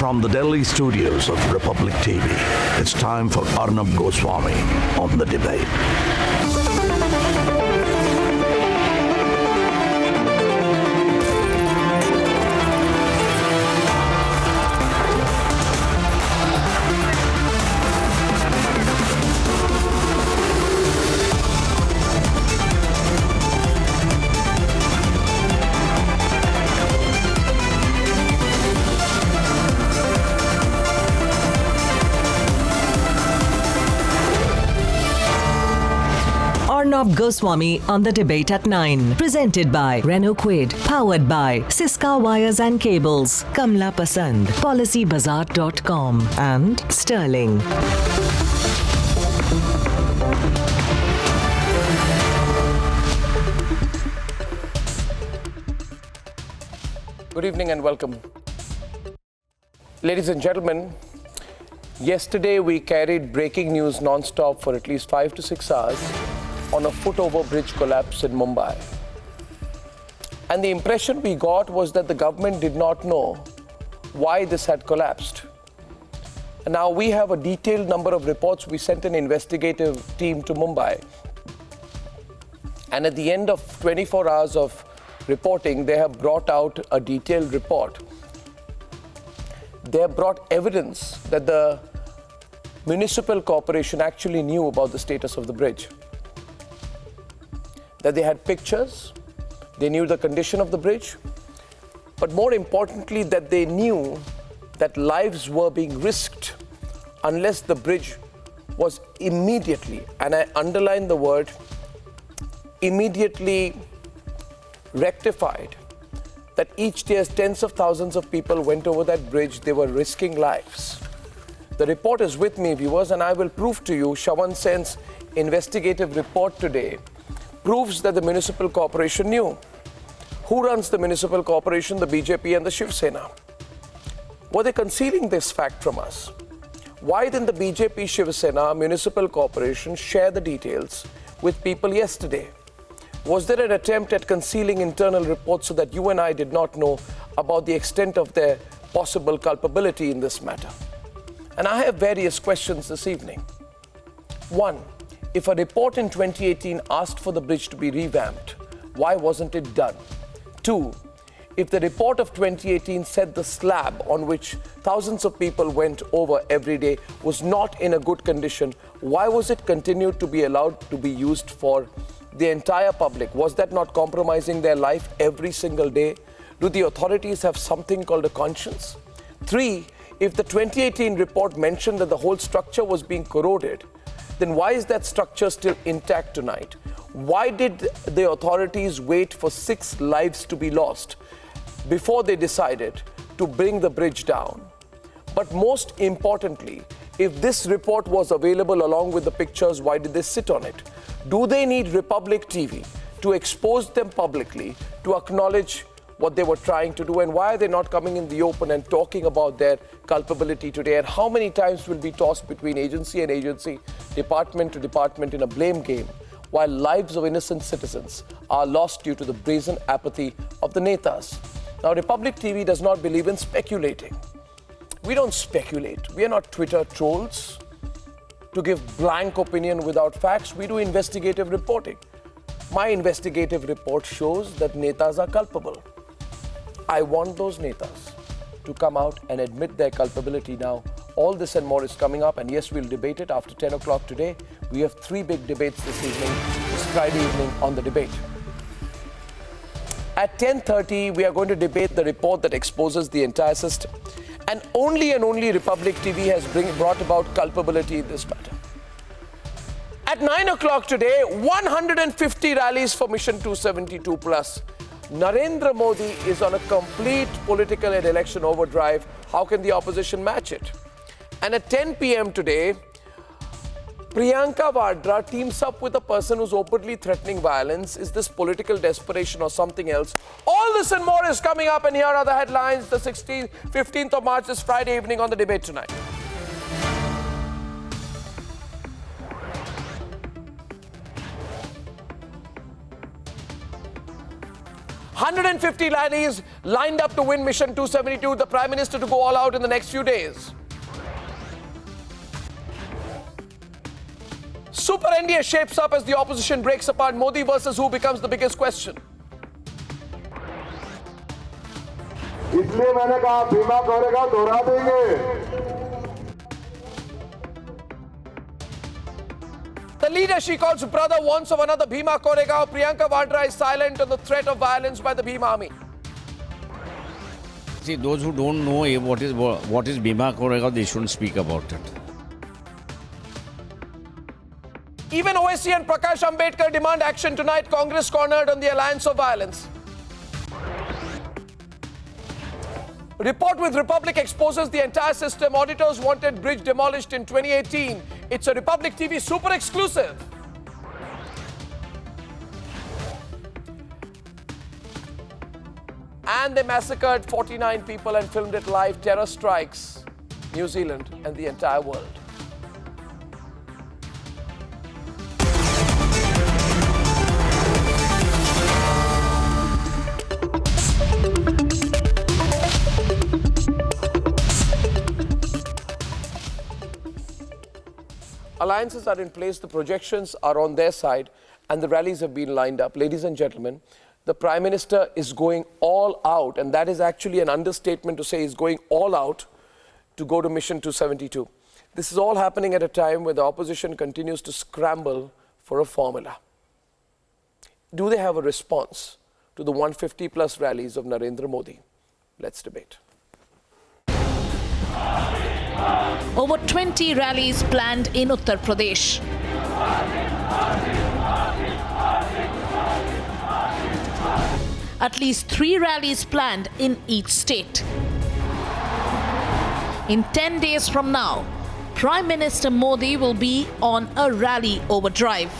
From the Delhi studios of Republic TV, it's time for Arnab Goswami on the debate. Arnab Goswami on the debate at 9. Presented by Renault Quid. Powered by Siska Wires and Cables. Kamla Pasand. PolicyBazaar.com. And Sterling. Good evening and welcome. Ladies and gentlemen, yesterday we carried breaking news non-stop for at least 5 to 6 hours on a foot-over bridge collapse in Mumbai. And the impression we got was that the government did not know why this had collapsed. And now we have a detailed number of reports. We sent an investigative team to Mumbai. And at the end of 24 hours of reporting, they have brought out a detailed report. They have brought evidence that the municipal corporation actually knew about the status of the bridge. That they had pictures, they knew the condition of the bridge, but more importantly, that they knew that lives were being risked unless the bridge was immediately, and I underline the word, immediately rectified. That each day as tens of thousands of people went over that bridge, they were risking lives. The report is with me, viewers, and I will prove to you Shravan Sen's investigative report today proves that the municipal corporation knew. Who runs the municipal corporation? The BJP and the Shiv Sena. Were they concealing this fact from us? Why didn't the BJP Shiv Sena municipal corporation share the details with people yesterday? Was there an attempt at concealing internal reports so that you and I did not know about the extent of their possible culpability in this matter? And I have various questions this evening. One, if a report in 2018 asked for the bridge to be revamped, why wasn't it done? Two, if the report of 2018 said the slab on which thousands of people went over every day was not in a good condition, why was it continued to be allowed to be used for the entire public? Was that not compromising their life every single day? Do the authorities have something called a conscience? Three, if the 2018 report mentioned that the whole structure was being corroded, then why is that structure still intact tonight? Why did the authorities wait for 6 lives to be lost before they decided to bring the bridge down? But most importantly, if this report was available along with the pictures, why did they sit on it? Do they need Republic TV to expose them publicly, to acknowledge what they were trying to do, and why are they not coming in the open and talking about their culpability today? And how many times will be tossed between agency and agency, department to department in a blame game, while lives of innocent citizens are lost due to the brazen apathy of the netas? Now, Republic TV does not believe in speculating. We don't speculate. We are not Twitter trolls to give blank opinion without facts. We do investigative reporting. My investigative report shows that netas are culpable. I want those netas to come out and admit their culpability now. All this and more is coming up, and yes, we'll debate it after 10 o'clock today. We have 3 big debates this evening, this Friday evening on the debate. At 10:30, we are going to debate the report that exposes the entire system. And only Republic TV has brought about culpability in this matter. At 9 o'clock today, 150 rallies for Mission 272 plus. Narendra Modi is on a complete political and election overdrive. How can the opposition match it? And at 10 p.m. today, Priyanka Vadra teams up with a person who's openly threatening violence. Is this political desperation or something else? All this and more is coming up, and here are the headlines. The 15th of March, this Friday evening on the debate tonight. 150 rallies lined up to win Mission 272, the Prime Minister to go all out in the next few days. Super NDA shapes up as the opposition breaks apart. Modi versus who becomes the biggest question. इसलिए मैंने कहा भीमा कोरेगांव दोहरा देंगे. The leader she calls brother wants of another Bhima Koregaon. Priyanka Vadra is silent on the threat of violence by the Bhima army. See, those who don't know what is Bhima Koregaon, they shouldn't speak about it. Even OSC and Prakash Ambedkar demand action tonight. Congress cornered on the alliance of violence. Report with Republic exposes the entire system. Auditors wanted bridge demolished in 2018. It's a Republic TV super exclusive. And they massacred 49 people and filmed it live. Terror strikes New Zealand and the entire world. Alliances are in place, the projections are on their side, and the rallies have been lined up. Ladies and gentlemen, the Prime Minister is going all out, and that is actually an understatement to say he's going all out to go to Mission 272. This is all happening at a time where the opposition continues to scramble for a formula. Do they have a response to the 150 plus rallies of Narendra Modi? Let's debate. Over 20 rallies planned in Uttar Pradesh. At least 3 rallies planned in each state. In 10 days from now, Prime Minister Modi will be on a rally overdrive.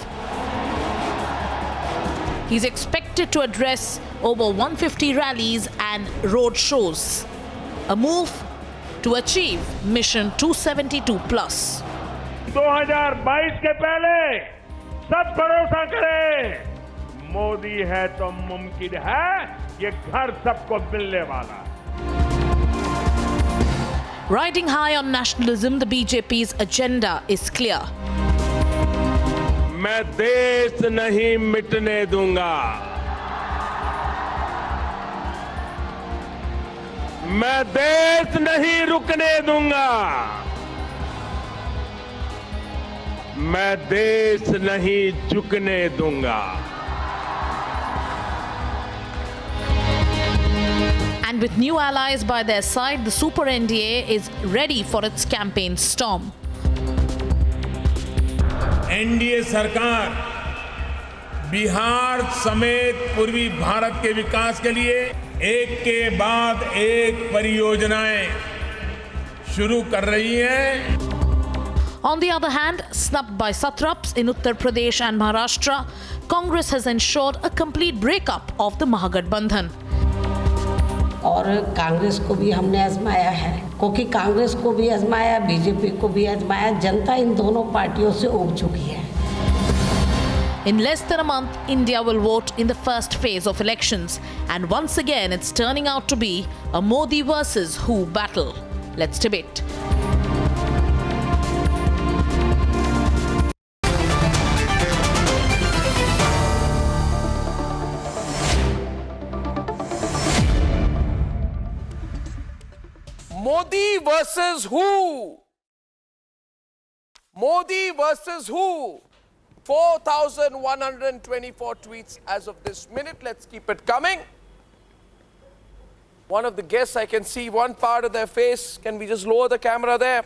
He's expected to address over 150 rallies and road shows. A move to achieve Mission 272 plus. 2022 के पहले सब भरोसा करें. मोदी है तो मुमकिन है, ये घर सबको मिलने वाला. Riding high on nationalism, the BJP's agenda is clear. मैं देश नहीं मिटने दूंगा. मैं देश नहीं रुकने दूंगा. मैं देश नहीं झुकने दूंगा. And with new allies by their side, the Super NDA is ready for its campaign storm. NDA सरकार बिहार समेत पूर्वी भारत के विकास के लिए एक के बाद एक परियोजनाएं शुरू कर रही है. On the other hand, snubbed by satraps in Uttar Pradesh and Maharashtra, Congress has ensured a complete breakup of the Mahagathbandhan. और कांग्रेस को भी हमने आजमाया है, क्योंकि कांग्रेस को भी आजमाया, बीजेपी को भी आजमाया. जनता इन दोनों पार्टियों से उब चुकी है. In less than a month, India will vote in the first phase of elections. And once again, it's turning out to be a Modi versus who battle. Let's debate. Modi versus who? Modi versus who? 4,124 tweets as of this minute. Let's keep it coming. One of the guests, I can see one part of their face. Can we just lower the camera there?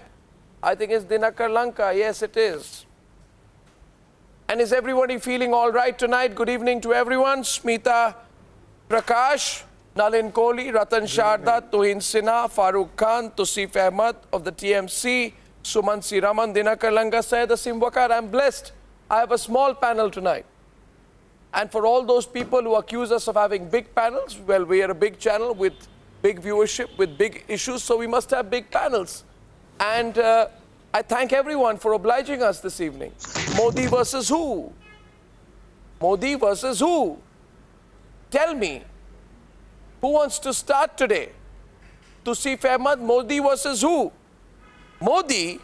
I think it's Dinakar Lanka. Yes, it is. And is everybody feeling all right tonight? Good evening to everyone. Smita Prakash, Nalin Kohli, Ratan Sharda, Tuhin Sinha, Farooq Khan, Tusif Ahmed of the TMC, Suman Siraman, Dinakar Lanka, Syed Asim Wakar. I'm blessed. I have a small panel tonight. And for all those people who accuse us of having big panels, well, we are a big channel with big viewership, with big issues, so we must have big panels. And I thank everyone for obliging us this evening. Modi versus who? Modi versus who? Tell me, Who wants to start today? Tusif Ahmed, Modi versus who? Modi,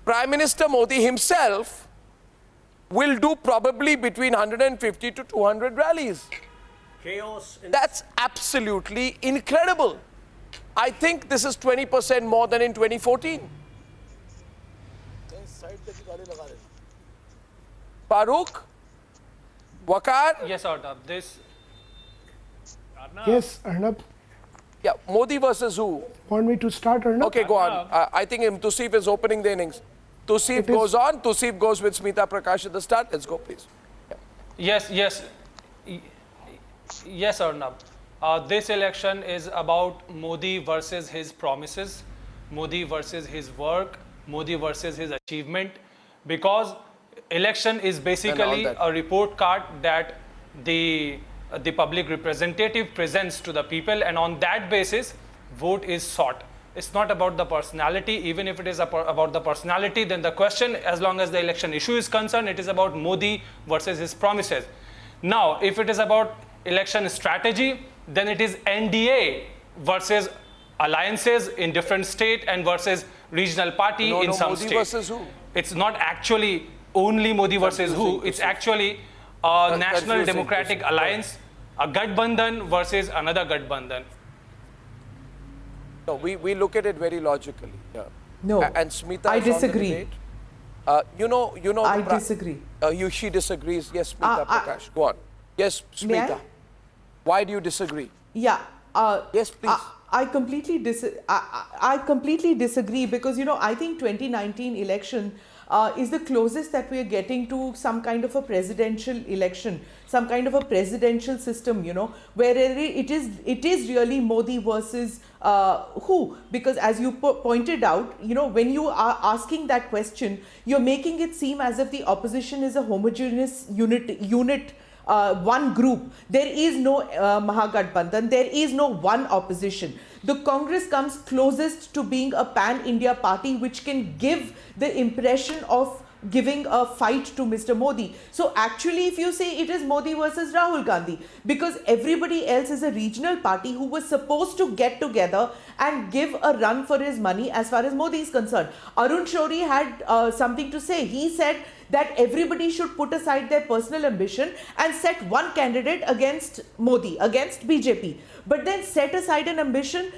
Prime Minister Modi himself will do probably between 150 to 200 rallies. Chaos. That's absolutely incredible. I think this is 20% more than in 2014. Farooq? Waqar? Yes, Arnab. Yes, Arnab. Yeah, Modi versus who? Want me to start, Arnab? Okay, go on. I think Tusif is opening the innings. Tusif goes on. Tusif goes with Smita Prakash at the start. Let's go, please. Yes, Arnab. This election is about Modi versus his promises, Modi versus his work, Modi versus his achievement. Because election is basically a report card that the public representative presents to the people, and on that basis, vote is sought. It's not about the personality. Even if it is about the personality, then the question, as long as the election issue is concerned, it is about Modi versus his promises. Now, if it is about election strategy, then it is NDA versus alliances in different states and versus regional party in some Modi states. versus who? It's not actually only Modi versus who. It's actually a National Democratic Alliance, a Gadbandhan versus another Gadbandhan. No, we look at it very logically. Yeah. No, and Smita, I disagree. I disagree. She disagrees. Yes, Smita Prakash. Go on. Yes, Smita. Why do you disagree? Yeah. Yes, please. I completely disagree because, I think 2019 election is the closest that we are getting to some kind of a presidential election, some kind of a presidential system, where it is really Modi versus who? Because as you pointed out, when you are asking that question, you're making it seem as if the opposition is a homogeneous unit. One group. There is no Mahagathbandhan. There is no one opposition. The Congress comes closest to being a pan-India party which can give the impression of giving a fight to Mr. Modi. So actually, if you say it is Modi versus Rahul Gandhi, because everybody else is a regional party who was supposed to get together and give a run for his money as far as Modi is concerned. Arun Shourie had something to say. He said that everybody should put aside their personal ambition and set one candidate against Modi, against BJP. But then set aside an ambition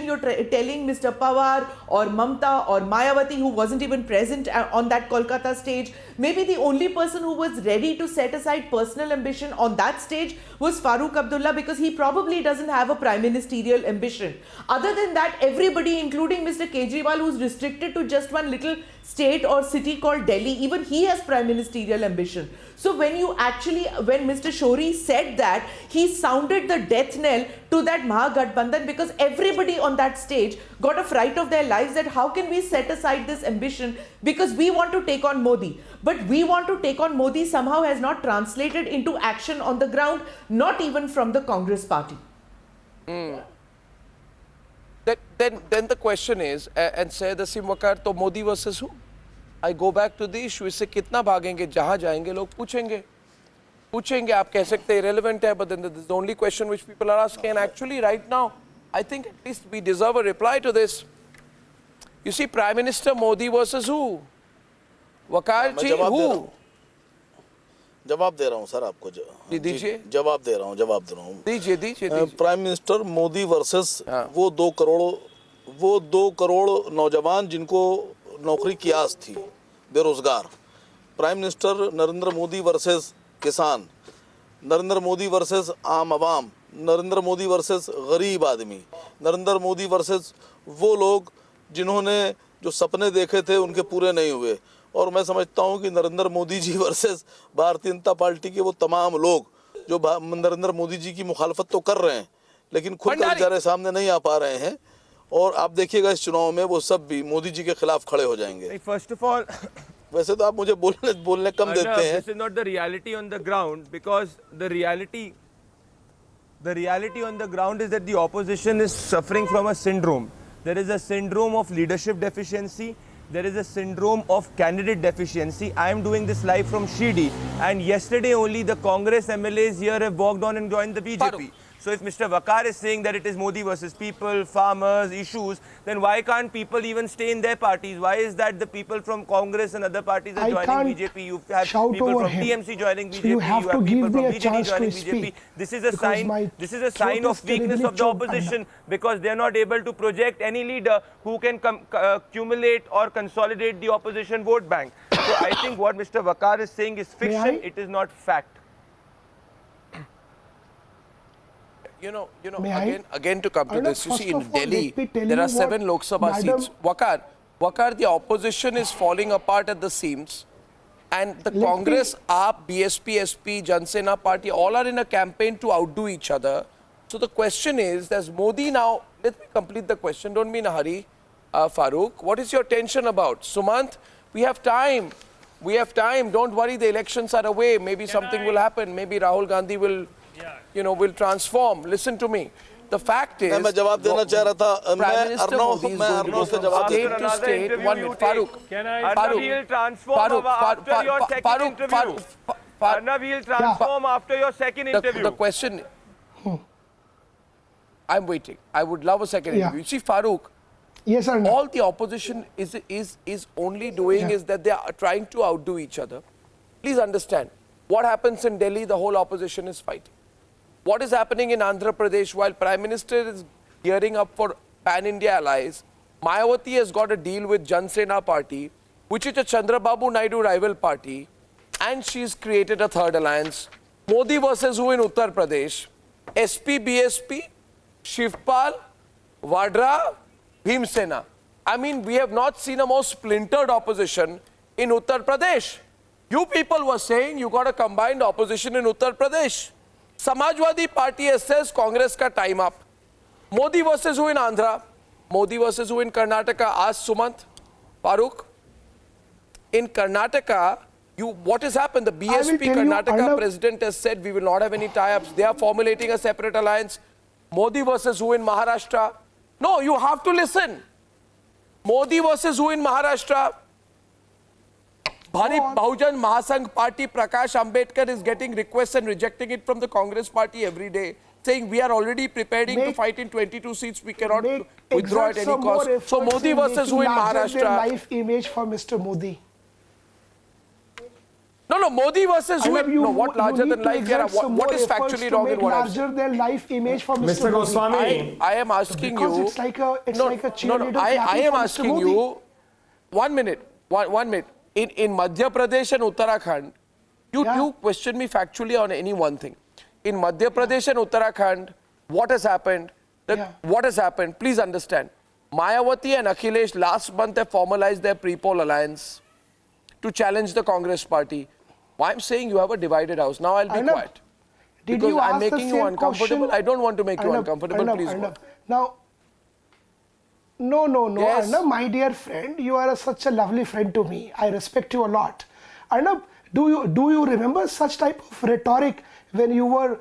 you're telling Mr. Pawar or Mamta or Mayawati, who wasn't even present on that Kolkata stage. Maybe the only person who was ready to set aside personal ambition on that stage was Farooq Abdullah, because he probably doesn't have a prime ministerial ambition. Other than that, everybody, including Mr. Kejriwal, who's restricted to just one little state or city called Delhi, even he has prime ministerial ambition. So when Mr. Shourie said that, he sounded the death knell to that Mahagathbandhan, because everybody on that stage got a fright of their lives that how can we set aside this ambition because we want to take on Modi. But we want to take on Modi somehow has not translated into action on the ground, not even from the Congress party. Then the question is, and Syed Asim Waqar, to Modi versus who? I go back to the issue, इससे कितना भागेंगे, जहाँ जाएंगे लोग पूछेंगे, आप कह सकते हैं irrelevant है, but then this is the only question which people are asking, and actually right now, I think at least we deserve a reply to this. You see, Prime Minister Modi versus who? Waqar ji, who? जवाब दे रहा हूं sir आपको दीजिए जवाब दे रहा हूं दीजिए prime minister Modi versus वो 2 करोड़ नौजवान जिनको नौकरी की आस थी, बेरोजगार। Prime minister Narendra Modi versus किसान, नरेंद्र मोदी वर्सेस आम आवाम, नरेंद्र मोदी वर्सेस गरीब आदमी, नरेंद्र मोदी वर्सेस वो लोग जिन्होंने जो सपने देखे थे उनके पूरे नहीं हुए। और मैं समझता हूं कि नरेंद्र मोदी जी वर्सेस भारतीय जनता पार्टी के वो तमाम लोग जो नरेंद्र मोदी जी की मुखालफत तो कर रहे हैं लेकिन खुद बेचारे सामने नहीं आ पा रहे हैं, और आप देखिएगा इस चुनाव में वो सब भी मोदी जी के खिलाफ खड़े हो जाएंगे। फर्स्ट ऑफ ऑल, वैसे तो आप मुझे बोलने कम देते हैं। This is not the reality on the ground, because the reality on the ground is that the opposition is suffering from a syndrome. There is a syndrome of leadership deficiency there is a syndrome of candidate deficiency. I am doing this live from Shirdi, and yesterday only the Congress MLAs here have walked on and joined the BJP. So if Mr. Vakar is saying that it is Modi versus people, farmers, issues, then why can't people even stay in their parties? Why is that the people from Congress and other parties are joining BJP? You have people from TMC joining BJP. You have people give from me a BJP chance joining to BJP. speak. This is a sign. This is a sign of weakness of the opposition, because they are not able to project any leader who can accumulate or consolidate the opposition vote bank. So I think what Mr. Vakar is saying is fiction. It is not fact. Again to come to this, you see, in Delhi, there are 7 Lok Sabha seats. Vakar, the opposition is falling apart at the seams, and the Congress, AAP, BSP, SP, Jan Sena Party, all are in a campaign to outdo each other. So the question is, there's Modi now. Let me complete the question. Don't be in a hurry, Farooq. What is your tension about? Sumant, we have time. We have time. Don't worry, the elections are away. Maybe something will happen. Maybe Rahul Gandhi will... will transform. Listen to me. The fact is, मैं जवाब देना चाह रहा था. Prime Minister Modi is going to go from state to state. 1 minute, Farooq. Arnab will transform after your second interview. Arnab will transform after your second interview. The question, I'm waiting. I would love a second interview. You see, Farooq, yes, Arnab. all the opposition is only doing is that they are trying to outdo each other. Please understand, what happens in Delhi, the whole opposition is fighting. What is happening in Andhra Pradesh, while Prime Minister is gearing up for pan-India allies, Mayawati has got a deal with Jan Sena Party, which is a Chandrababu Naidu rival party, and she's created a third alliance. Modi versus who in Uttar Pradesh? SP, BSP, Shivpal, Vadra, Bhim Sena. I mean, we have not seen a more splintered opposition in Uttar Pradesh. You people were saying you got a combined opposition in Uttar Pradesh. Samajwadi Party says Congress ka time up. Modi versus who in Andhra? Modi versus who in Karnataka? Ask Sumant, Farooq. In Karnataka, what has happened? The BSP Karnataka president has said we will not have any tie-ups. They are formulating a separate alliance. Modi versus who in Maharashtra? No, you have to listen. Modi versus who in Maharashtra? Bharati Bahujan Mahasangh Party, Prakash Ambedkar is getting requests and rejecting it from the Congress Party every day, saying we are already preparing to fight in 22 seats, we cannot withdraw at any cost. So Modi versus who in Maharashtra? Life image for Mr. Modi. No, Modi versus who? No, what larger than life? What is factually wrong in what I'm saying? Larger than life image for Mr. Goswami. I am asking you. It's like a cheerleader. I am asking you. 1 minute. 1 minute. In Madhya Pradesh and Uttarakhand, you question me factually on any one thing. In Madhya Pradesh and Uttarakhand, what has happened? What has happened? Please understand. Mayawati and Akhilesh last month have formalized their pre-poll alliance to challenge the Congress party. Why I'm saying you have a divided house. Now I'll be quiet. Because I'm making you uncomfortable. I don't want to make you uncomfortable. Please go. Now, no, Yes. Arnab, my dear friend, you are such a lovely friend to me. I respect you a lot. Arnab, do you remember such type of rhetoric when you were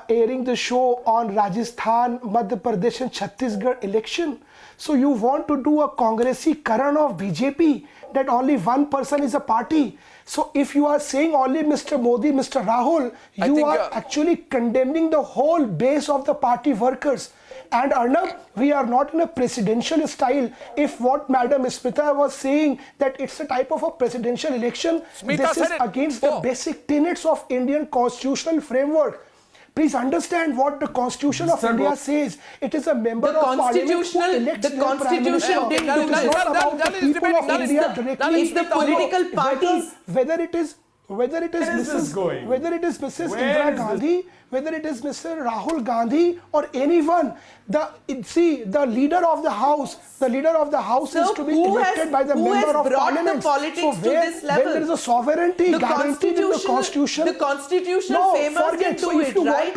airing the show on Rajasthan, Madhya Pradesh and Chhattisgarh election? So you want to do a Congressy Karan of BJP, that only one person is a party. So if you are saying only Mr. Modi, Mr. Rahul, you are actually condemning the whole base of the party workers. And Arnab, we are not in a presidential style. If what Madam Smita was saying, that it's a type of a presidential election, this is against the basic tenets of Indian constitutional framework. Please understand what the Constitution of India says. It is a member of Parliament who elects the Constitution didn't do that. It is not about the people of India directly. It's the political parties. Whether it is Mrs. Indira Gandhi, whether it is Mr. Rahul Gandhi or anyone, the leader of the house is to be elected by the member of Parliament. So when there is a sovereignty guaranteed in the Constitution, the constitutional framers didn't do it, right?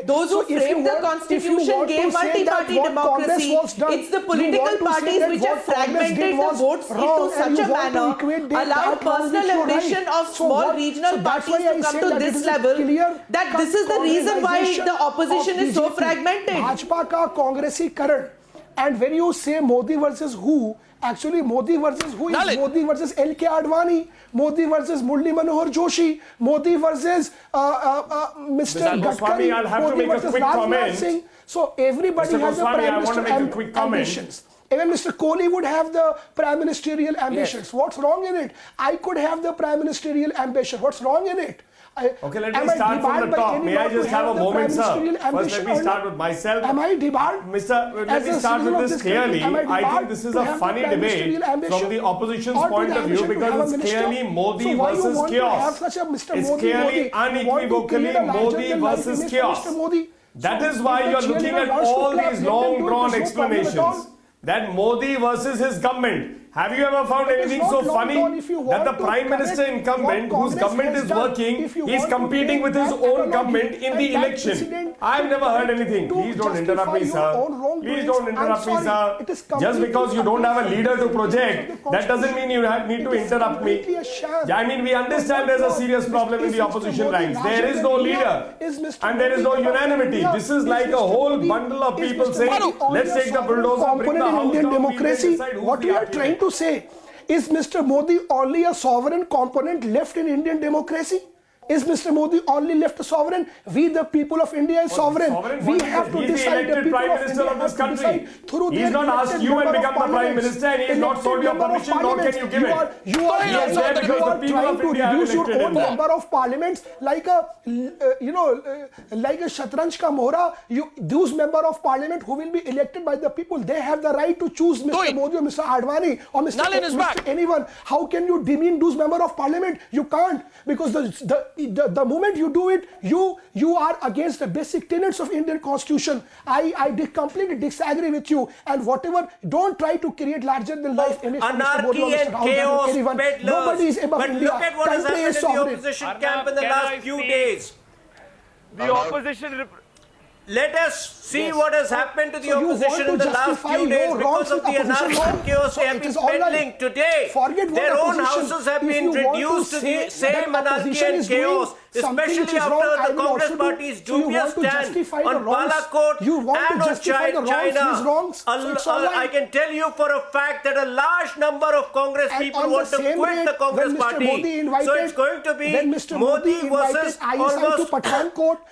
Those who framed the Constitution gave multi-party democracy. It's the political parties which have fragmented the votes into such a manner, allowed personal ambition of small regional parties to come to this level, that this is the reason why the opposition is so fragmented. Bhajpa का कांग्रेसी करण And when you say Modi versus who, actually Modi versus who is Modi versus L.K. Advani, Modi versus Murli Manohar Joshi, Modi versus Mr. Goswami, I'll Gadkari, have to Modi make a versus quick Rajnath comment. Singh. So everybody Mr. has a Goswami, I prime want to make a minister quick comment. ambitions. Even Mr. Kohli would have the prime ministerial ambitions. Yes. What's wrong in it? I could have the prime ministerial ambition. What's wrong in it? Okay, let me start from the top. May I just have a moment, sir? First, let me start with myself. Am I debarred? Let me start with this clearly. I think this is a funny debate from the opposition's point of view because it's clearly Modi versus chaos. It's clearly unequivocally Modi versus chaos. That is why you're looking at all these long drawn explanations. That Modi versus his government. Have you ever found anything so funny that the Prime Minister incumbent, whose government is working, is competing with his own government in the election? I've never heard anything. Please don't interrupt me, sir. Please don't interrupt me, sir. Just because you don't have a leader to project, that doesn't mean you need to interrupt me. I mean, we understand there's a serious problem in the opposition ranks. There is no leader and there is no unanimity. This is like a whole bundle of people saying, let's take the bulldozer, bring the house down, democracy. What we are trying to say, is Mr. Modi only a sovereign component left in Indian democracy? Is Mr. Modi only left a sovereign? We, the people of India, is sovereign. We have to decide. The people Prime of Minister India of this have to country. decide through He's not asked you and become the Prime Minister, and he has not sought your permission, nor can you give it. You are trying to reduce your own number of parliaments like a, like a Shatranj ka mohra. Those member of parliament who will be elected by the people, they have the right to choose Mr. Modi or Mr. Advani or Mr. anyone. How can you demean those member of parliament? You can't, because the moment you do it, you are against the basic tenets of Indian constitution. I completely disagree with you, and whatever, don't try to create larger than life image. Anarchy and chaos, peddlers. Nobody is above but India. Look at what has happened in the opposition camp in the last few days. The opposition. Let us see what has happened to the opposition in the last few days because of the anarchy and chaos they have been peddling today. Their own houses have been reduced to the same anarchy and chaos, especially after the Congress Party's dubious stand on Balakot and on China. I can tell you for a fact that a large number of Congress people want to quit the Congress Party. So it's going to be Modi versus almost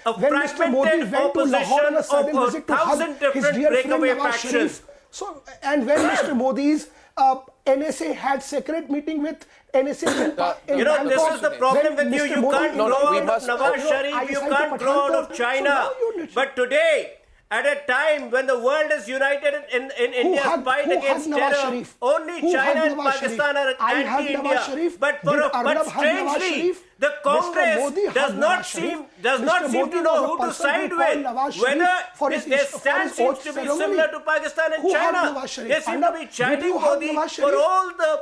a fragmented opposition of 1,000 different breakaway factions. So, and when Mr. Modi's NSA had secret meeting with NSA in Bangkok, this is the problem with you. You can't grow out of Nawaz Sharif, you can't grow out of China. But today, at a time when the world is united in India's fight against terror, only China and Pakistan are anti-India. But strangely, the Congress does not seem to know who to side with. Whether their stance seems to be similar to Pakistan and China. They seem to be chiding Modi for all the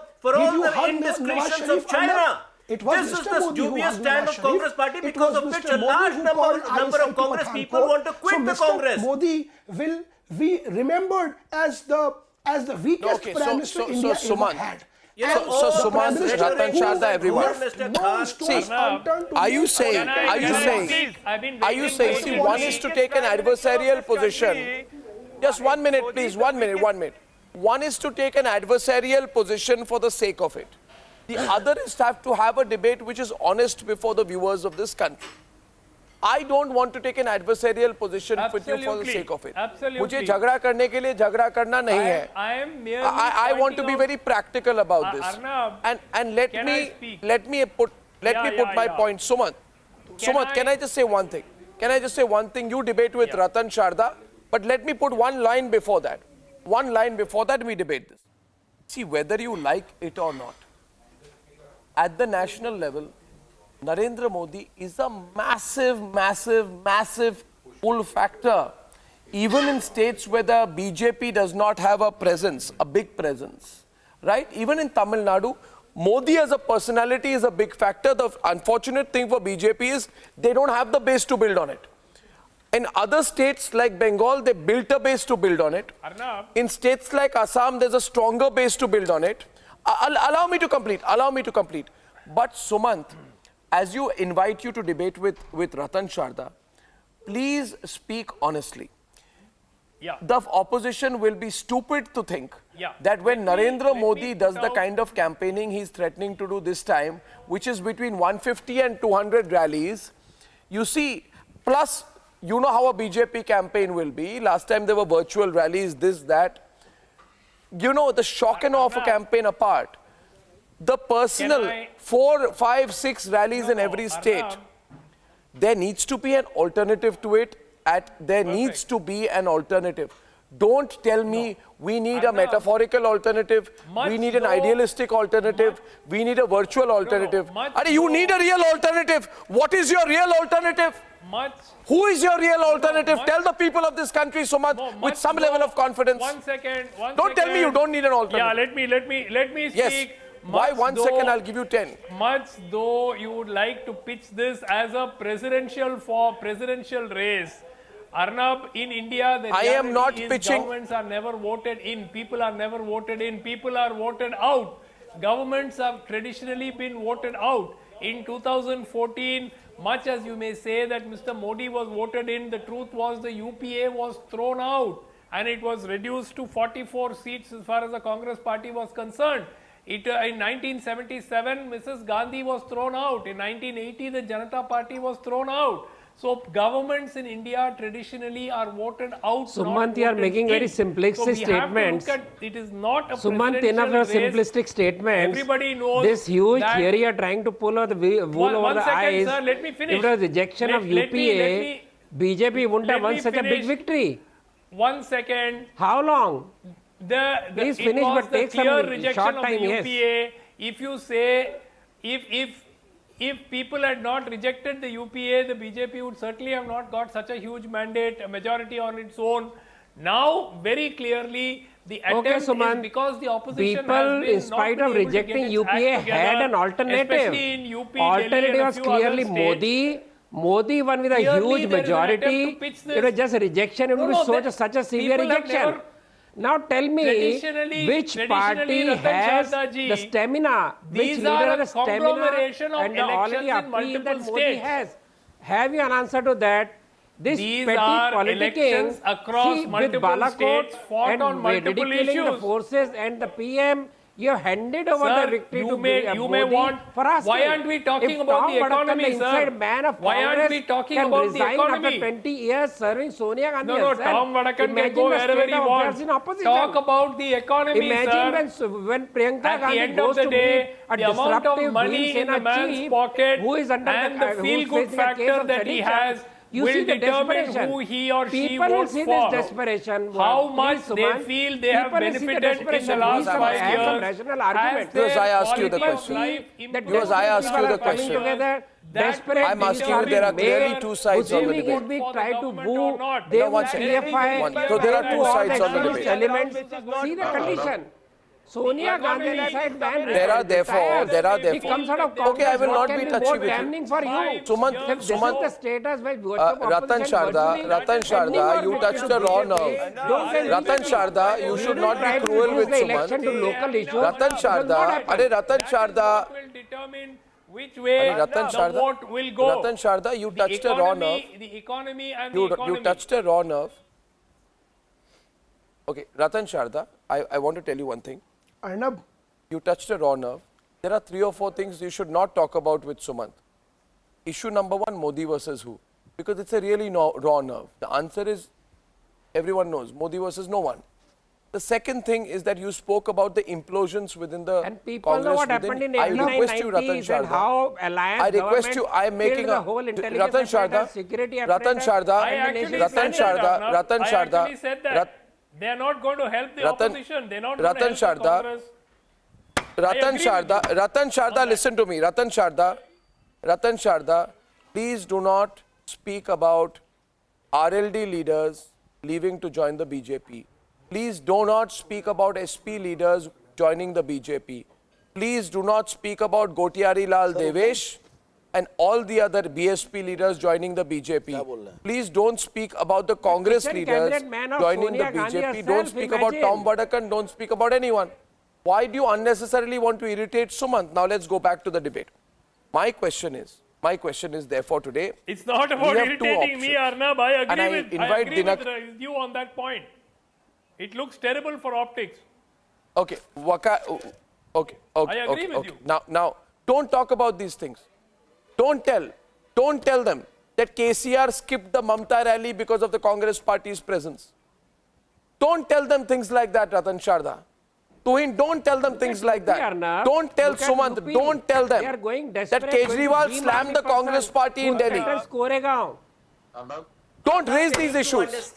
indiscretions of China. This is the dubious stand of Congress Party, because of which a large number of Congress people want to quit the Congress. Modi will be remembered as the weakest Prime Minister India ever had. So Sumant, Ratan Sharda, everyone. See, are you saying, see, one is to take an adversarial position. Just 1 minute, please, 1 minute. One is to take an adversarial position for the sake of it. The other is to have a debate which is honest before the viewers of this country. I don't want to take an adversarial position with you for the sake of it. मुझे झगड़ा करने के लिए झगड़ा करना नहीं है. I want to be very practical about this. And let me put my point. Sumant, can I just say one thing? You debate with Ratan Sharda, but let me put one line before that. One line before that we debate this. See, whether you like it or not, at the national level, Narendra Modi is a massive pull factor. Even in states where the BJP does not have a presence, a big presence, right? Even in Tamil Nadu, Modi as a personality is a big factor. The unfortunate thing for BJP is they don't have the base to build on it. In other states like Bengal, they built a base to build on it. Arnab. In states like Assam, there's a stronger base to build on it. Allow me to complete. But Sumant, as you invite you to debate with Ratan Sharda, please speak honestly. the opposition will be stupid to think that when Narendra Modi does the kind of campaigning he's threatening to do this time, which is between 150 and 200 rallies, you see, plus, you know how a BJP campaign will be. Last time there were virtual rallies, this, that. You know, the shock and awe of a campaign apart, the personal 4, 5, 6 rallies in every state, there needs to be an alternative to it. There needs to be an alternative. Don't tell me we need a metaphorical alternative, we need an idealistic alternative, we need a virtual alternative. You need a real alternative. What is your real alternative? Who is your real alternative? Tell the people of this country, Sumant, with some level of confidence. One second. Don't tell me you don't need an alternative. Yeah, let me speak. Yes. Why 1 second? I'll give you 10. Much though you would like to pitch this as a presidential race, Arnab, in India, the reality is governments are never voted in. People are never voted in. People are voted out. Governments have traditionally been voted out. In 2014, much as you may say that Mr. Modi was voted in, the truth was the UPA was thrown out and it was reduced to 44 seats as far as the Congress party was concerned. In 1977, Mrs. Gandhi was thrown out. In 1980, the Janata Party was thrown out. So governments in India traditionally are voted out. Sumant, you are making very simplistic statements. It is not a Sumant, enough of simplistic statements. Everybody knows this huge theory you are trying to pull over the wool over the eyes. Sir, let me finish. If it was rejection of UPA, BJP wouldn't have won such a big victory. 1 second. How long? Please finish, but take some short time. UPA. If you say, if people had not rejected the UPA, the BJP would certainly have not got such a huge mandate, a majority on its own. Now, very clearly, the attempt is because the opposition people, has been in spite of rejecting UPA, had an alternative. Especially in UP, alternative was clearly Modi. Modi won with a huge majority. It was just a rejection. It was such a severe rejection. Now tell me, which party has the stamina, which leader has the stamina and already appeal that Modi has? Have you an answer to that? This petty politicking, across multiple states fought on multiple issues. The forces and the PM, you have handed over the victory to Modi for us. Why aren't we talking about the economy, sir? Why aren't we talking about the economy? After 20 years serving Sonia Gandhi. No, Tom Vadakan can go wherever he wants. Talk about the economy, Imagine sir. when Priyanka At the Gandhi end of the day, the amount of money in the man's pocket and the feel-good factor that he has will determine who he or she votes for. How much they feel they have benefited in the last 5 years. Because I asked you the question. Because I asked you the question. I'm asking you, there are clearly two sides on the debate. Try to boo, they will CFI. So there are two sides on the debate. See the condition. Sonia Gandhi side ban. There are therefore. Okay, I will not be touchy with you. Sumant, Ratan Sharda, you touched a raw nerve. Ratan Sharda, you should not be cruel with Sumant. Ratan Sharda, will determine which way the vote will go. Ratan Sharda, you touched a raw nerve. The economy and the economy. You touched a raw nerve. Okay, Ratan Sharda, I want to tell you one thing. Arnab, you touched a raw nerve. There are 3 or 4 things you should not talk about with Sumant. Issue number 1, Modi versus who? Because it's a really raw nerve. The answer is, everyone knows, Modi versus no one. The second thing is that you spoke about the implosions within the and people Congress. Know what happened in 1990s and how alliance I request you, I am making a Ratan Sharda, they are not going to help the opposition. They are not going to help the Congress. Ratan Sharda, listen to me. Ratan Sharda, please do not speak about RLD leaders leaving to join the BJP. Please do not speak about SP leaders joining the BJP. Please do not speak about Gotiari Lal Devesh and all the other BSP leaders joining the BJP. Please don't speak about the Congress leaders joining the BJP. Don't speak about Tom Vadakan. Don't speak about anyone. Why do you unnecessarily want to irritate Sumant? Now let's go back to the debate. My question is, My question is therefore today. It's not about irritating me, Arnab. I agree with you on that point. It looks terrible for optics. Okay, okay. I agree with you. Now, don't talk about these things. Don't tell them that KCR skipped the Mamta rally because of the Congress party's presence. Don't tell them things like that, Ratan Sharda. Tuhin, don't tell them things like that. Don't tell Sumant, don't tell them that Kejriwal slammed the Congress party in Delhi. Don't raise these issues.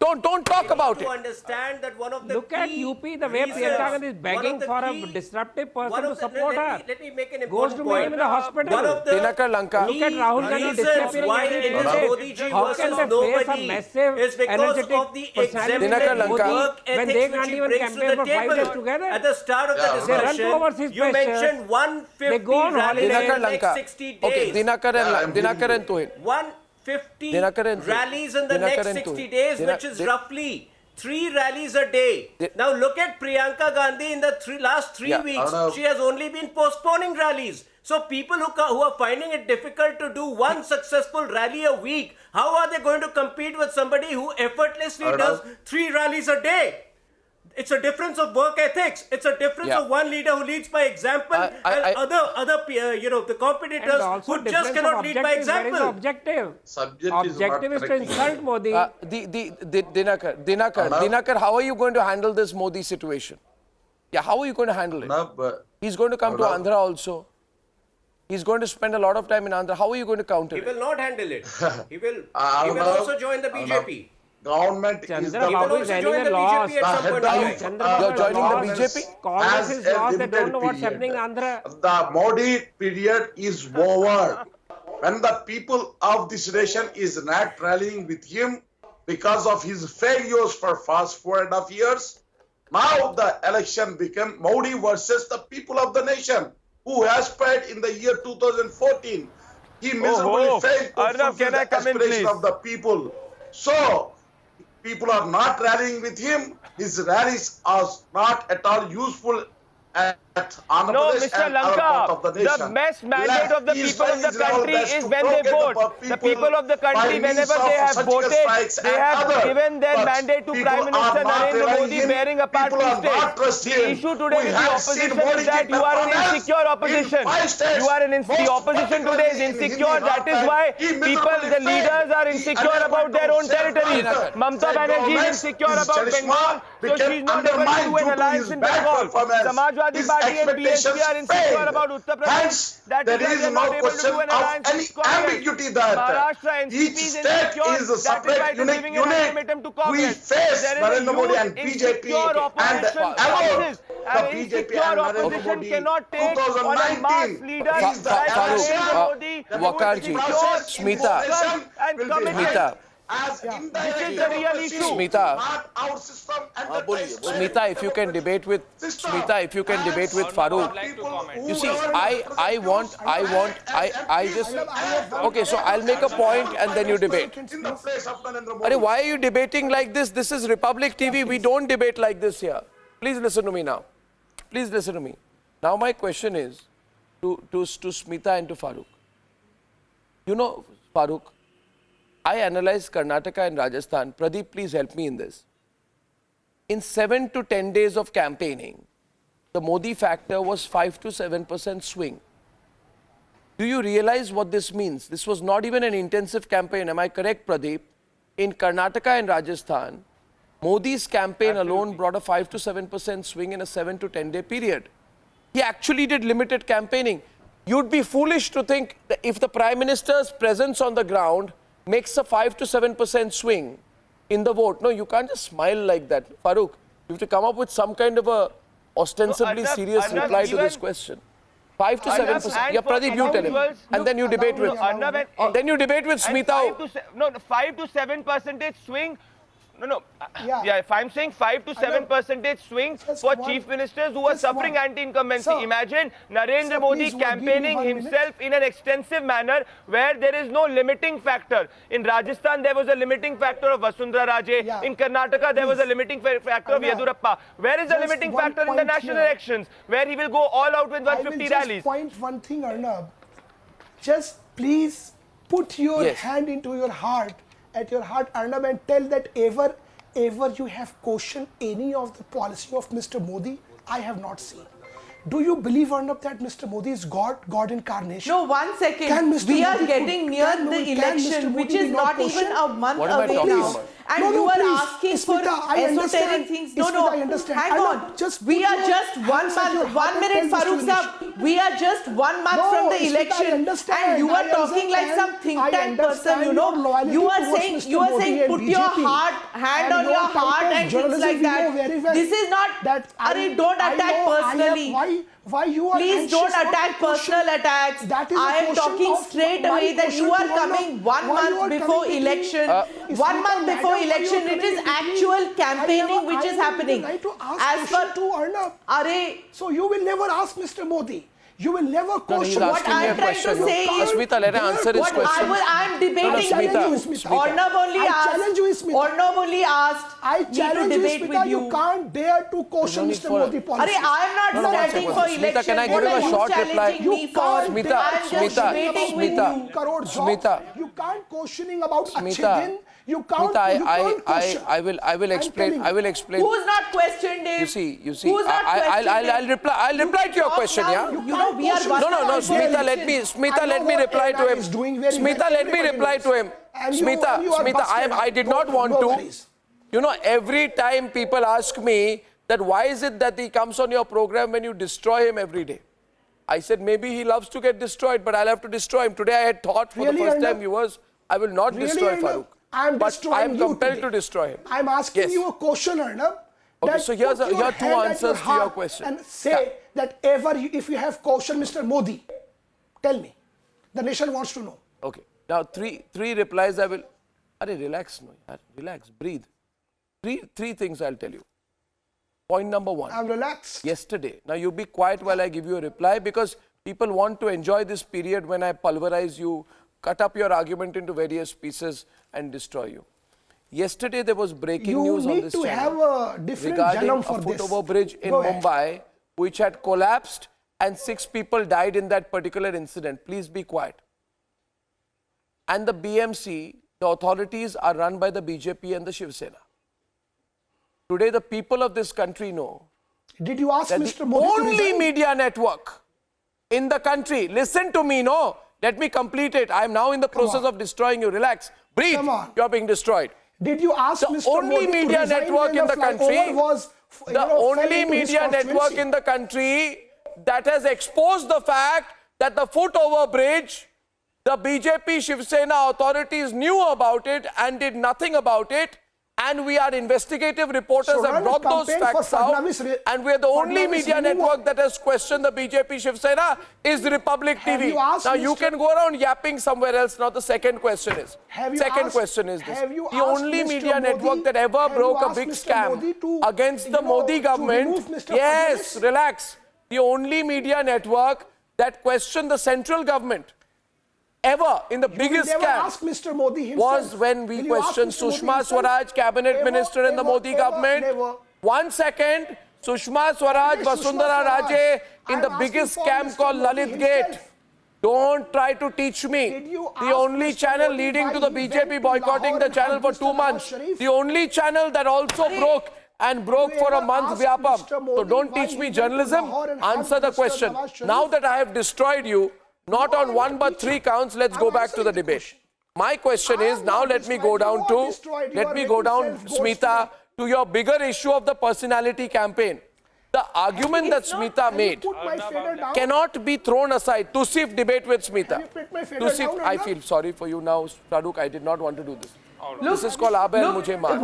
Don't talk about it. Understand that one of the Look at UP, the way Priyanka Gandhi is begging for a disruptive person to support her. Let me make an Goes to meet him in the hospital. Dinakar Lanka. Look at Rahul Gandhi disappearing every day. How can they face a massive, energetic personality like Modi when they can't even campaign for 5 days together? At the start of the discussion, they run overseas you mentioned 150 rallies in the next 60 days. Okay, Dinakar and Tuhin. 150 rallies in the next 60 days, which is roughly 3 rallies a day. Now look at Priyanka Gandhi in the last 3 weeks. She has only been postponing rallies. So people who are finding it difficult to do one successful rally a week, how are they going to compete with somebody who effortlessly does 3 rallies a day? It's a difference of work ethics. It's a difference of one leader who leads by example and other the competitors who just cannot lead by example. Objective is to insult Modi. Dinakar, how are you going to handle this Modi situation? Yeah, how are you going to handle it? He's going to come to Andhra also. He's going to spend a lot of time in Andhra. How are you going to counter it? He will not handle it. He will also join the BJP. Government is the Babu is anyway lost. You're joining the BJP? Congress is lost. They don't know what's happening in Andhra. The Modi period is over. When the people of this nation is not rallying with him because of his failures for past 4.5 years, now the election became Modi versus the people of the nation who aspired in the year 2014. He miserably failed to fulfill the aspiration of the people. So, people are not rallying with him. His rallies are not at all useful at Andhra Pradesh and other parts of the nation. The best mandate of the people of the country is when they vote. The people of the country, whenever they have voted, they have given their mandate to Prime Minister Narendra Modi bearing a part in state. The issue today with the opposition is that you are an insecure opposition. The opposition today is insecure. That is why the leaders are insecure about their own territories. Mamata Banerjee is insecure about Bengal, so she is not able to do an alliance in Bengal. Samajwadi Party and BSP are insecure about Uttar Pradesh. That is why they are not able to do an alliance with Congress. Maharashtra NCP is insecure. That is why it is giving an ultimatum to Congress. There is a huge insecure opposition crisis. An insecure opposition cannot take on a mass leader like Narendra Modi, Wakarji, Smita. This is the real issue. Smita, if you can debate with Farooq. You see, okay, so I'll make a point and then you debate. Why are you debating like this? This is Republic TV. We don't debate like this here. Please listen to me now. Please listen to me. Now my question is to Smita and to Farooq. You know, Farooq, I analyzed Karnataka and Rajasthan. Pradeep, please help me in this. In 7 to 10 days of campaigning, the Modi factor was 5 to 7% swing. Do you realize what this means? This was not even an intensive campaign. Am I correct, Pradeep? In Karnataka and Rajasthan, Modi's campaign alone brought a 5 to 7% swing in a 7 to 10 day period. He actually did limited campaigning. You'd be foolish to think that if the Prime Minister's presence on the ground makes a 5 to 7% swing in the vote. No, you can't just smile like that. Farooq, you have to come up with some kind of a ostensibly serious reply to this question. 5 to 7%. Yeah, Pradeep, you tell him. And then you debate with Smita. 5 to 7% swing. If I'm saying 5 to 7% swing for chief ministers who are suffering anti-incumbency. Imagine Narendra Modi campaigning himself in an extensive manner where there is no limiting factor. In Rajasthan, there was a limiting factor of Vasundhara Raje. In Karnataka, there was a limiting factor of Yedurappa. Where is the limiting factor in the national elections where he will go all out with 150 rallies? Point one thing, Arnab. just please put your hand into your heart, Arnab, and tell that ever you have questioned any of the policy of Mr. Modi. I have not seen. Do you believe, Arnab, that Mr. Modi is God incarnation? No, 1 second. We are getting near the election, which is not even a month away now. And you are asking for esoteric things. No, I understand. Hang on. We are just 1 month. 1 minute, Farooq Saab. We are just 1 month from the election, and you are talking like some think tank person. You know, you are saying, put your hand on your heart and things like that. This is not that. Don't attack personally. Why you are Please don't attack personal attacks. I am talking straight away that you are coming 1 month before election. 1 month before election, it is actual campaigning which is happening. As for Arnab, so you will never ask Mr. Modi. You will never question what I am trying to say is, Smita, let her answer his question. I am debating with you. Arnab only asked I challenge me to debate with you. You can't dare to question Mr. Modi policy. I am not standing for election. Smita, can I give him a short reply? Smita, you can't questioning about Achhe You can't. I will explain. Who's not questioned him? You see. I'll reply to your question. Yeah. No. Smita, let me reply to him. Smita, let me reply to him. Smita, I did not want to. You know, every time people ask me that why is it that he comes on your program when you destroy him every day? I said maybe he loves to get destroyed, but I'll have to destroy him. Today I had thought for the first time, viewers, I will not destroy Farooq. But I am compelled to destroy him. I'm asking you a question, Arnab. Okay, so here are two answers to your question. And say that if you have questioned Mr. Modi, tell me. The nation wants to know. Okay. Now three replies I will. Relax, relax, breathe. Three things I'll tell you. Point number one. I'm relaxed. Yesterday. Now you be quiet while I give you a reply, because people want to enjoy this period when I pulverize you, cut up your argument into various pieces and destroy you. Yesterday there was breaking news on this channel regarding a foot-over bridge in Mumbai which had collapsed and 6 people died in that particular incident. Please be quiet. And the BMC, the authorities are run by the BJP and the Shiv Sena. Today the people of this country know that Mr. the only media network in the country, listen to me, no? Let me complete it. I am now in the process of destroying you. Relax. Breathe. You are being destroyed. Did you ask Mr. Modi to resign network in the country? The only media network in the country that has exposed the fact that the foot-over bridge, the BJP Shiv Sena authorities knew about it and did nothing about it. And we are investigative reporters have brought those facts out. And we are the only media network that has questioned the BJP Shiv Sena is Republic TV. Now you can go around yapping somewhere else. Now the second question is. The only media network that ever broke a big scam against the Modi government. Yes, relax. The only media network that questioned the central government ever in the biggest scam was when we questioned Sushma Swaraj, cabinet minister in the Modi government. 1 second, Sushma Swaraj, Vasundhara Raje in the biggest scam called Lalit Gate. Don't try to teach me. The only channel leading to the BJP boycotting the channel for 2 months. The only channel that also broke for a month, Vyapam. So don't teach me journalism. Answer the question. Now that I have destroyed you, not on 1 but 3 counts, let's go back to the debate. My question is, now let me go down, Smita, to your bigger issue of the personality campaign. The argument that Smita made cannot be thrown aside. Tusif debate with Smita. Tusif, I feel sorry for you now, Farooq. I did not want to do this. This is called Aab and Mujhe Maar.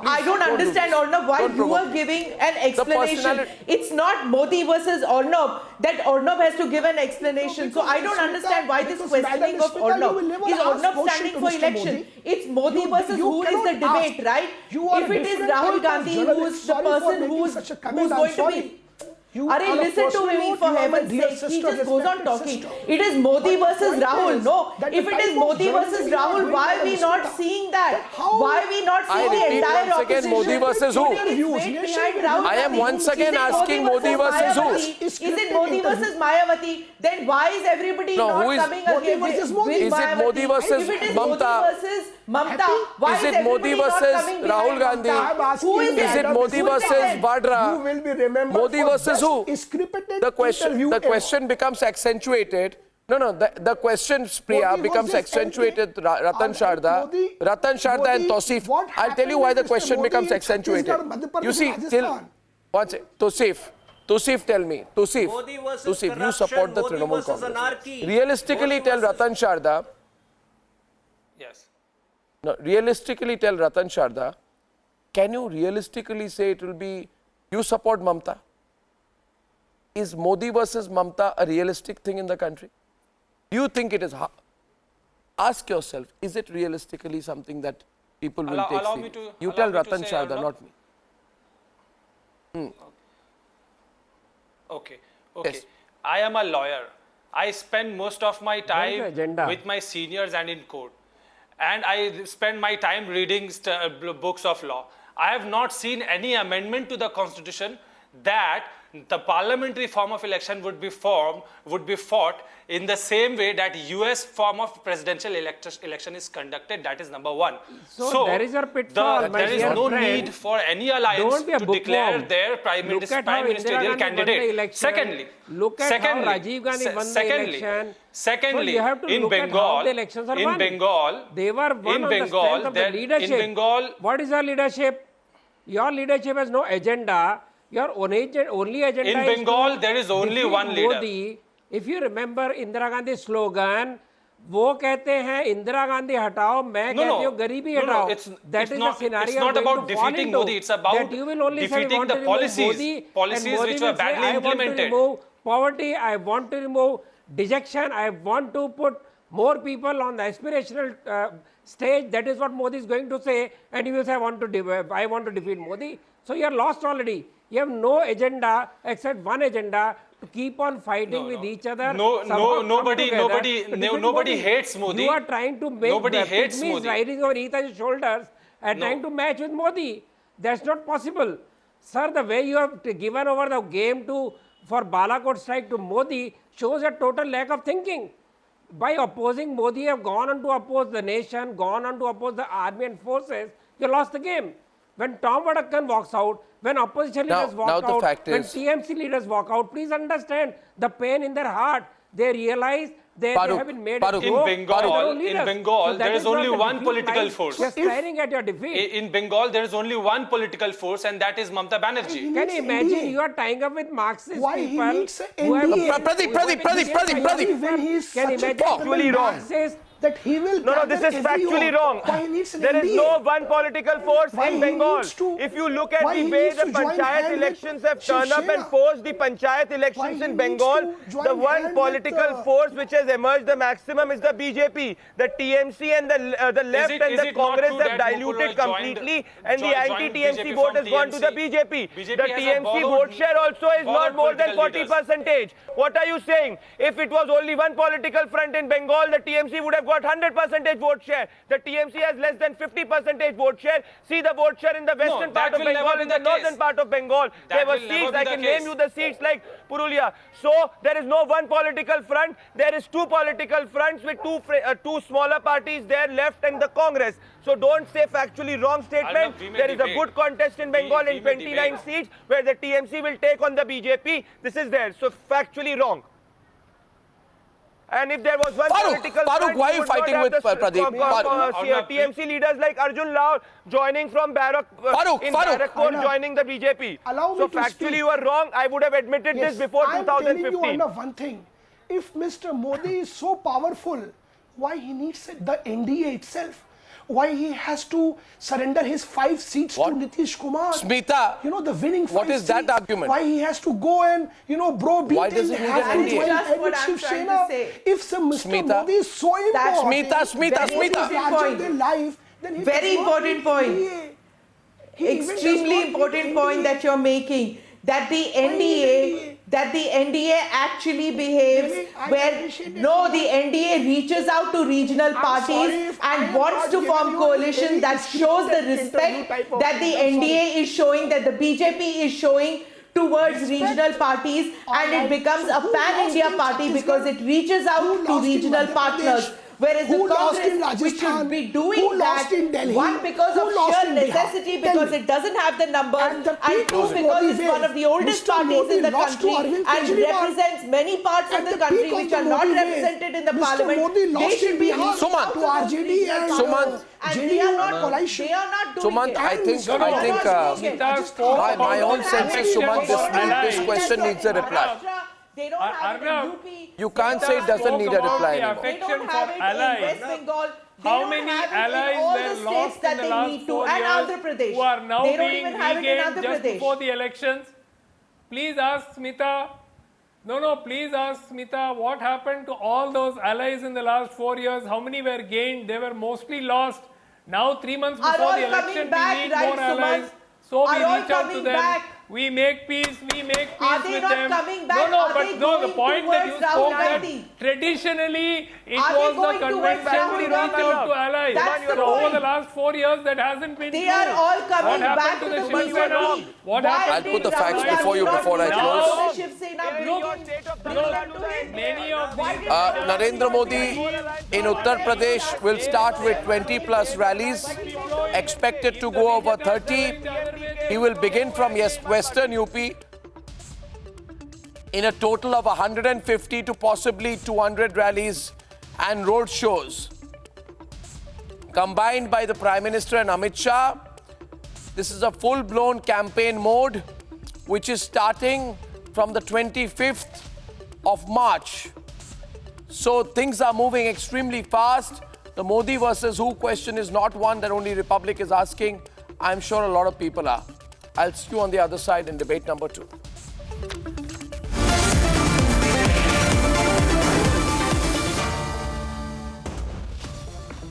I don't understand, Arnab, why you are giving an explanation. It's not Modi versus Arnab that Arnab has to give an explanation. So I don't understand why this questioning of Arnab. Is Arnab standing for election? It's Modi versus who is the debate, right? If it is Rahul Gandhi who is the person who is going to be... Arey, listen to me for heaven's sake. He just goes on talking. It is Modi versus Rahul. No, if it is Modi versus Rahul, why are we not seeing that? Why are we not seeing the entire opposition? Modi versus who? I am once again asking Modi versus who? Is it Modi versus Mayawati? Then why is everybody not coming against Modi? Is it Modi versus Mamta? Why is it Modi versus Rahul Gandhi? Who is Is it Modi versus Vadra? You will be remembered Modi versus who? The question becomes accentuated. No, the question, Priya, becomes accentuated. Ratan Sharda and Tosif. I'll tell you why the question becomes accentuated. You see, Tosif, tell me. Tosif, you support the Trinamool Congress. Realistically, tell Ratan Sharda. Yes. No, realistically, tell Ratan Sharda. Can you realistically say it will be you support Mamta? Is Modi versus Mamta a realistic thing in the country? Do you think it is? Ask yourself, is it realistically something that people will take seriously? You tell Ratan Sharda, not me. Okay. Yes. I am a lawyer. I spend most of my time with my seniors and in court. And I spend my time reading books of law. I have not seen any amendment to the constitution that the parliamentary form of election would be fought in the same way that US form of presidential election is conducted. That is number one. So there is your pitfall, there is no need for any alliance to declare their prime ministerial candidate. Secondly, look at how Rajiv Gandhi won the election. Secondly, in Bengal, they were one on the strength of the leadership. What is your leadership? Your leadership has no agenda. Your only agenda in Bengal, there is only one leader. Modi. If you remember Indira Gandhi's slogan, वो कहते हैं इंदिरा गांधी हटाओ मैं कहती हूँ गरीबी हटाओ. That is the scenario. It's not about defeating Modi. It's about defeating the policies which were badly implemented. I want to remove poverty. I want to remove dejection. I want to put more people on the aspirational stage. That is what Modi is going to say. And you will say, I want to defeat Modi. So you are lost already. You have no agenda except one agenda to keep on fighting with each other. Nobody hates Modi. You are trying to make pygmies riding over each other's shoulders and trying to match with Modi. That's not possible. Sir, the way you have given over the game for Balakot strike to Modi shows a total lack of thinking. By opposing Modi, you have gone on to oppose the nation, gone on to oppose the army and forces. You lost the game. When Tom Vadakkan walks out, when opposition leaders walk out, when TMC leaders walk out, please understand the pain in their heart. They realize they have been made in Bengal, there is only one political force. Just staring at your defeat. In Bengal, there is only one political force, and that is Mamata Banerjee. Can you imagine you are tying up with Marxist people? Pradeep. Can you imagine actually wrong? That he will this is factually wrong. There is no one political force in Bengal. If you look at the way the Panchayat elections have turned up and post the Panchayat elections in Bengal, the one political force which has emerged the maximum is the BJP. The TMC and the left and the Congress have diluted completely, and the anti-TMC vote has gone to the BJP. The TMC vote share also is not more than 40%. What are you saying? If it was only one political front in Bengal, the TMC would have got 100% vote share. The TMC has less than 50% vote share. See the vote share in the western part of Bengal, in the northern part of Bengal. There were seats, I can name you the seats like Purulia. So there is no one political front. There is two political fronts with two smaller parties there left and the Congress. So don't say factually wrong statement. There is a good contest in Bengal in 29 seats where the TMC will take on the BJP. This is there. So factually wrong. And if there was one political Farooq, why are you fighting with Pradeep? TMC leaders like Arjun Lal joining from Barrackpore joining the BJP. So factually you are wrong. I would have admitted this before 2015. I'm telling you one thing. If Mr. Modi is so powerful, why he needs the NDA itself? Why he has to surrender his 5 seats to Nitish Kumar? Smita, the winning 5 what is that argument? Why he has to go and, why does he need an NDA? If Mr. Modi is so important, Smita. Than life, then very important point. Extremely important point that you're making. that the NDA actually behaves where the NDA reaches out to regional parties and wants to form coalition that shows the respect that the NDA is showing, that the BJP is showing towards regional parties, and it becomes a pan-India party because it reaches out to regional partners. Whereas the Congress, which should be doing that, one, because of sheer necessity, because it doesn't have the numbers, and two, because it's one of the oldest parties in the country and represents many parts of the country which are not represented in the parliament. They should be Sumant, and they are not doing Sumant, it. I think my own sense is, Sumant, this question needs a reply. They don't have it in UP. You can't say it doesn't need a reply anymore. They don't have it in West Bengal. How many allies were lost in the last 4 years who are now being regained just before the elections? Please ask Smita. Please ask Smita what happened to all those allies in the last 4 years. How many were gained? They were mostly lost. Now 3 months before the election, we need more allies. So we reach out to them. We make peace with them. Coming back? The point that you spoke that traditionally it was the convention to reach out to allies. Over the last 4 years that hasn't been true. They are all coming back to the Shiv Sena? What happened? I'll put the facts before you before I close. Many of these Narendra Modi in Uttar Pradesh will start with 20 plus rallies, expected to go over 30. He will begin from Western UP in a total of 150 to possibly 200 rallies and road shows. Combined by the Prime Minister and Amit Shah, this is a full-blown campaign mode which is starting from the 25th of March. So things are moving extremely fast. The Modi versus who question is not one that only Republic is asking. I'm sure a lot of people are. I'll see you on the other side in debate number 2.